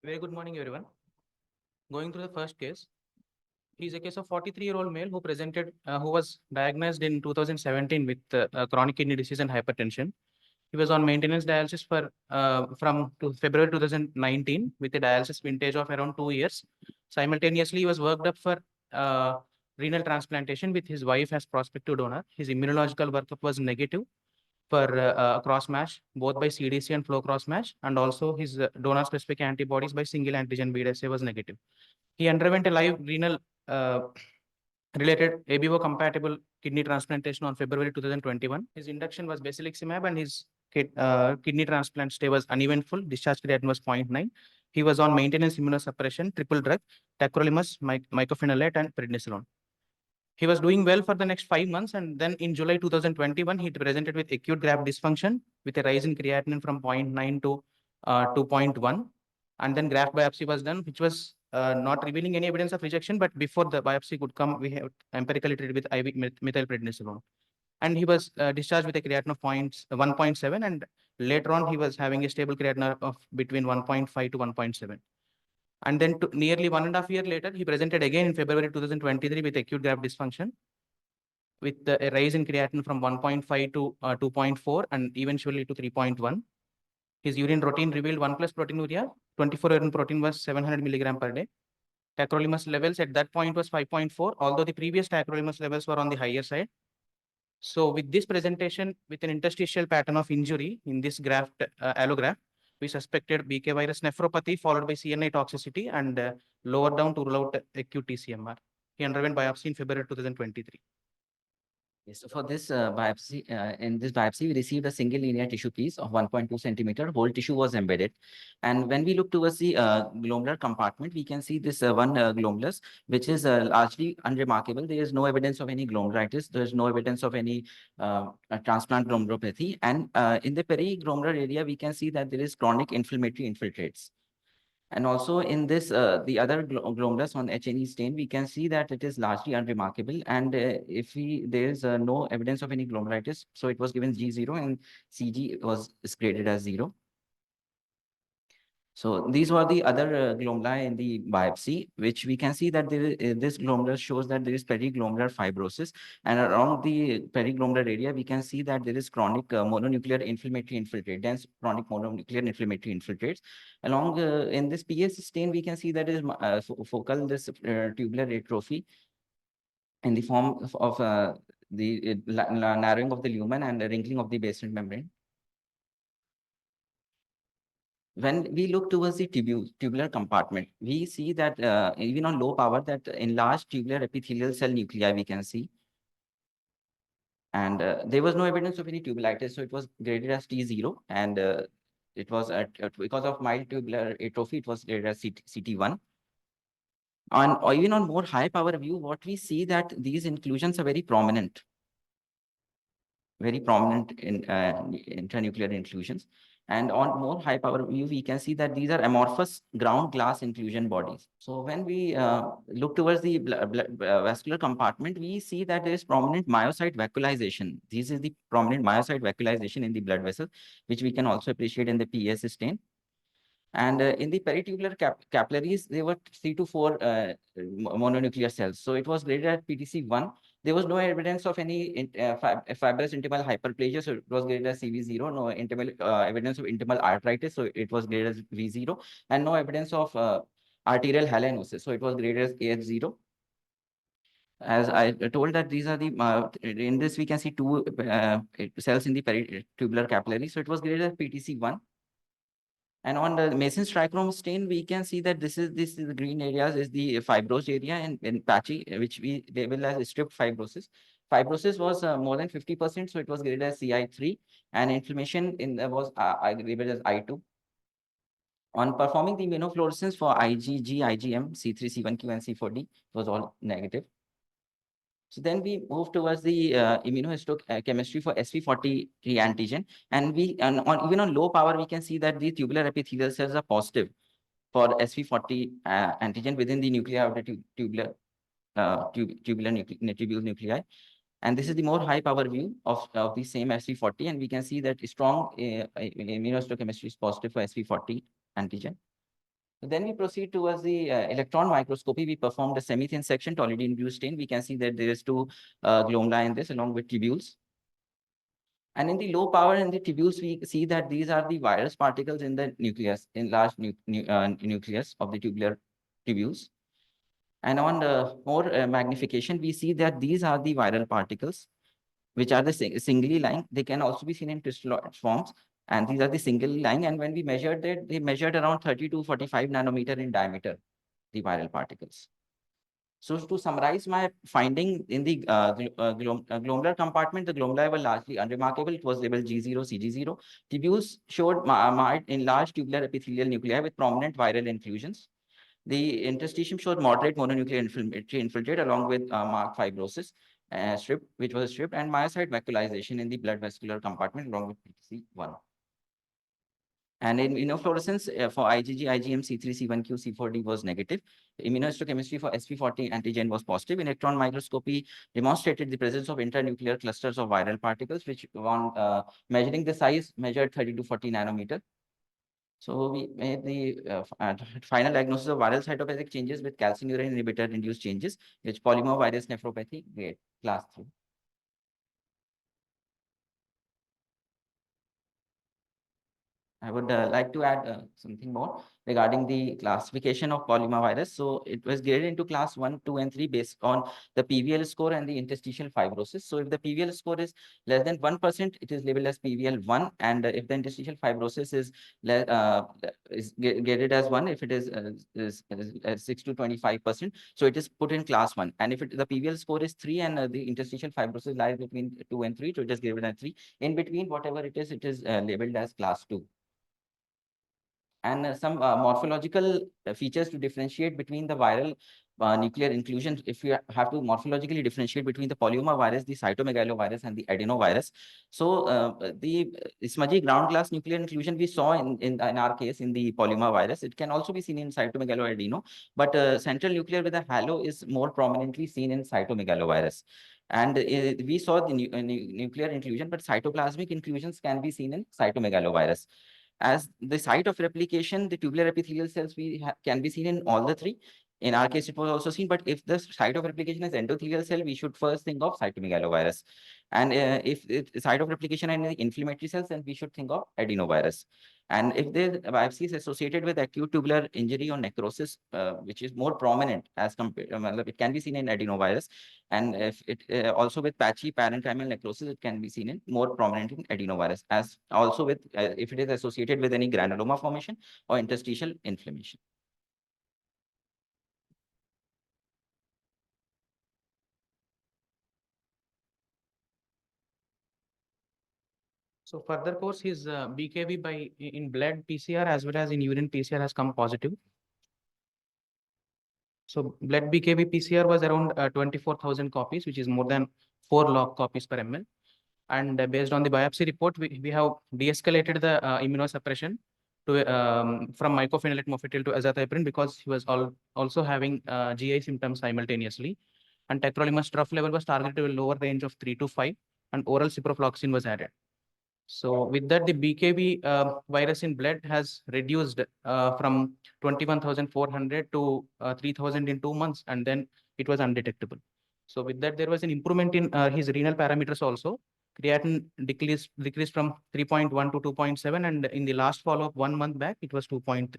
Very good morning, everyone. Going through the first case, he is a case of 43-year-old male who who was diagnosed in 2017 with chronic kidney disease and hypertension. He was on maintenance dialysis from February 2019 with a dialysis vintage of around 2 years. Simultaneously, he was worked up for uh, renal transplantation with his wife as prospective donor. His immunological workup was negative for cross match, both by CDC and flow cross match, and also his donor specific antibodies by single antigen BDSA was negative. He underwent a live renal uh, related ABO compatible kidney transplantation on February 2021. His induction was basiliximab and his kidney transplant stay was uneventful. Discharge creatinine was 0.9. He was on maintenance immunosuppression, triple drug, tacrolimus, mycophenolate, and prednisolone. He was doing well for the next 5 months, and then in July 2021, he presented with acute graft dysfunction with a rise in creatinine from 0.9 to 2.1. And then graft biopsy was done, which was not revealing any evidence of rejection. But before the biopsy could come, we have empirically treated with IV methylprednisolone. And he was discharged with a creatinine of 1.7. And later on, he was having a stable creatinine of between 1.5 to 1.7. And then nearly 1.5 years later, he presented again in February 2023 with acute graft dysfunction with a rise in creatinine from 1.5 to 2.4 and eventually to 3.1. His urine routine revealed 1 plus proteinuria. 24 urine protein was 700 milligram per day. Tacrolimus levels at that point was 5.4, although the previous tacrolimus levels were on the higher side. So with this presentation, with an interstitial pattern of injury in this graft, allograft, we suspected BK virus nephropathy followed by CNI toxicity and lower down to rule out acute TCMR. He underwent biopsy in February 2023. Yes, so for this in this biopsy, we received a single linear tissue piece of 1.2 centimeter. Whole tissue was embedded. And when we look towards the glomerular compartment, we can see this one glomerulus, which is largely unremarkable. There is no evidence of any glomerulitis. There is no evidence of any transplant glomerulopathy. And in the periglomerular area, we can see that there is chronic inflammatory infiltrates. And also in this, the other glomerulus on H&E stain, we can see that it is largely unremarkable. And if there is no evidence of any glomerulitis, so it was given G0 and CG was graded as 0. So these were the other glomeruli in the biopsy, which we can see that this glomerular shows that there is periglomerular fibrosis. And around the periglomerular area, we can see that there is chronic mononuclear inflammatory infiltrate, dense chronic mononuclear inflammatory infiltrates. Along in this PS stain, we can see that is focal this tubular atrophy in the form of the narrowing of the lumen and wrinkling of the basement membrane. When we look towards the tubular compartment, we see that even on low power, that enlarged tubular epithelial cell nuclei we can see. And there was no evidence of any tubulitis, so it was graded as T0. And it was because of mild tubular atrophy, it was graded as CT1. Or even on more high power view, what we see that these inclusions are very prominent in intranuclear inclusions. And on more high power view, we can see that these are amorphous ground glass inclusion bodies. So when we look towards the vascular compartment, we see that there is prominent myocyte vacuolization. This is the prominent myocyte vacuolization in the blood vessel, which we can also appreciate in the PS stain. And in the peritubular capillaries, there were 3 to 4 mononuclear cells. So it was graded at PTC1. There was no evidence of any fibrous intimal hyperplasia, so it was graded as CV0. No evidence of intimal arthritis, so it was graded as V0. And no evidence of arterial halanosis, so it was graded as AH0. As I told that these are the, in this we can see 2 cells in the peritubular capillary, so it was graded as PTC1. And on the Mason's trichrome stain, we can see that this is the green areas is the fibrosed area and patchy, which we label as strip fibrosis. Fibrosis was more than 50%, so it was graded as CI3, and inflammation was labeled as I2. On performing the immunofluorescence for IgG, IgM, C3, C1q, and C4d, it was all negative. So then we move towards the immunohistochemistry for SV43 antigen. And even on low power, we can see that the tubular epithelial cells are positive for SV40 antigen within the nuclei of the tubular tubule nuclei. And this is the more high power view of the same SV40. And we can see that strong immunohistochemistry is positive for SV40 antigen. Then we proceed towards the electron microscopy. We performed a semi-thin section toluidine-induced stain. We can see that there is two glomuli in this along with tubules. And in the low power in the tubules, we see that these are the virus particles in the nucleus, in large nucleus of the tubular tubules. And on the more magnification, we see that these are the viral particles, which are the singly lying. They can also be seen in crystalloid forms. And these are the singly lying. And when we measured that, they measured around 30 to 45 nanometer in diameter, the viral particles. So to summarize my finding in the glomerular compartment, the glomeruli were largely unremarkable. It was labeled G0, CG0. Tubules showed marked enlarged tubular epithelial nuclei with prominent viral inclusions. The interstitium showed moderate mononuclear inflammatory infiltrate along with marked fibrosis, strip, which was stripped, and myocyte vacuolization in the blood vascular compartment along with PTC1. And in immunofluorescence for IgG, IgM, C3, C1q, C4d was negative. Immunohistochemistry for SP40 antigen was positive. Electron microscopy demonstrated the presence of internuclear clusters of viral particles, which on measuring the size measured 30 to 40 nanometer. So we made the final diagnosis of viral cytopathic changes with calcineurin inhibitor induced changes, which polymovirus nephropathy, grade class 3. I would like to add something more regarding the classification of polymovirus. So it was graded into class 1, 2, and 3 based on the PVL score and the interstitial fibrosis. So if the PVL score is less than 1%, it is labeled as PVL1. And if the interstitial fibrosis is graded as 1, if it is 6 to 25%, so it is put in class 1. And if the PVL score is 3 and the interstitial fibrosis lies between 2 and 3, so it is graded as 3. In between, whatever it is labeled as class 2. And some morphological features to differentiate between the viral nuclear inclusions. If you have to morphologically differentiate between the polyomavirus, the cytomegalovirus, and the adenovirus. So the smudgy ground glass nuclear inclusion we saw in our case in the polymovirus, it can also be seen in cytomegaloadeno, but central nuclear with a halo is more prominently seen in cytomegalovirus. And we saw the nuclear inclusion, but cytoplasmic inclusions can be seen in cytomegalovirus. As the site of replication, the tubular epithelial cells can be seen in all the three. In our case, it was also seen, but if the site of replication is endothelial cell, we should first think of cytomegalovirus. And if the site of replication are in the inflammatory cells, then we should think of adenovirus. And if the biopsy is associated with acute tubular injury or necrosis, which is more prominent as compared, it can be seen in adenovirus. And if it also with patchy parenchymal necrosis, it can be seen in more prominent in adenovirus, as also with if it is associated with any granuloma formation or interstitial inflammation. So further course, his BKV in blood PCR as well as in urine PCR has come positive. So blood BKV PCR was around 24,000 copies, which is more than 4 log copies per ml. And based on the biopsy report, we have de-escalated the immunosuppression to from mycophenolate mofetil to azathioprine because he was also having GI symptoms simultaneously. And tacrolimus trough level was targeted to a lower range of 3 to 5, and oral ciprofloxacin was added. So with that, the BKV virus in blood has reduced from 21,400 to 3,000 in 2 months, and then it was undetectable. So with that, there was an improvement in his renal parameters also. Creatinine decreased from 3.1 to 2.7, and in the last follow-up 1 month back, it was 2.3.